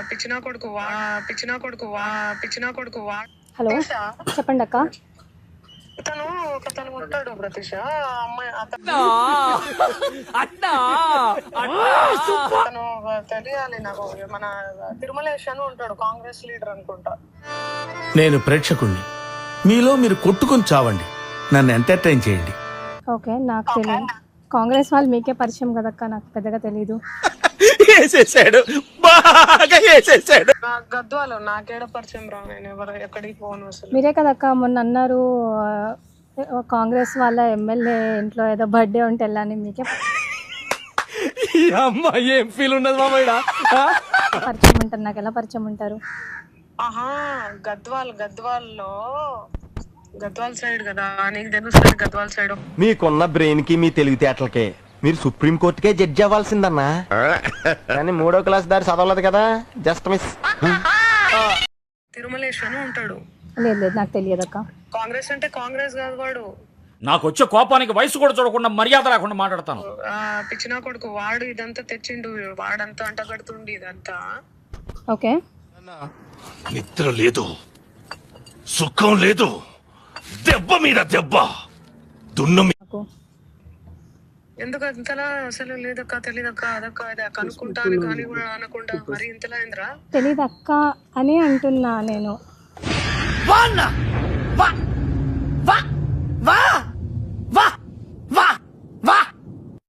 పిచ్చినా కొడుకు హలో చెప్పండి అక్క. తను ఉంటాడు ప్రతిష అమ్మాయి తను తెలియాలి నాకు. మన తిరుమలేష్ అని ఉంటాడు, కాంగ్రెస్ లీడర్ అనుకుంటా. నేను ప్రేక్షకుణ్ణి, మీలో మీరు కొట్టుకుని చావండి, నన్ను ఎంటర్టైన్ చేయండి. ఓకే, నాకు తెలియదు. కాంగ్రెస్ వాళ్ళు మీకే పరిచయం కదక్క, నాకు పెద్దగా తెలీదు. గద్వాలు నాకేడ పరిచయం రా, నేను ఎక్కడికి పోను అసలు. మీరే కదక్క మొన్న అన్నారు కాంగ్రెస్ వాళ్ళ ఎమ్మెల్యే ఇంట్లో ఏదో బర్త్డే ఉంటే వెళ్ళాని. మీకే ఏం ఫీల్ ఉన్నది మామయ్య? పరిచయం ఉంటారు, నాకు ఎలా పరిచయం ఉంటారు? ఆహా, గద్వాల్ సైడ్ కదా, నీకు తెలుస్తుంది గద్వాల్ సైడ్. మీకున్న బ్రెయిన్ కి మీ తెలివితేటలకే మీరు సుప్రీం కోర్టుకే జడ్జి అవ్వాల్సిందన్నా. కానీ 3వ క్లాస్ దారి చదవలేదు కదా, జస్ట్ మిస్. తిరుమలేష్ అని ఉంటాడు. లేదు లేదు, నాకు తెలియదు అక్క. కాంగ్రెస్ అంటే కాంగ్రెస్ కాదు వాడు. నాకు వచ్చే కోపానికి వయసు కూడా చూడకుండా మర్యాద లేకుండా మాట్లాడతాను. పిచ్చినా కొడుకు వాడు ఇదంతా తెచ్చిండు, వాడంతా అంటగడుతుండి ఇదంతా. ఓకే, నిద్ర లేదు, సుఖం లేదు, దెబ్బ మీద దెబ్బ, దున్ను ఎందుకు అంతలా అసలు లేదక్క, తెలీదక్క, అదక్క ఇది కనుక్కుంటాను కానీ కూడా అనకుండా మరి ఇంతలా ఏంద్రా? తెలీదు అక్క అని అంటున్నా నేను.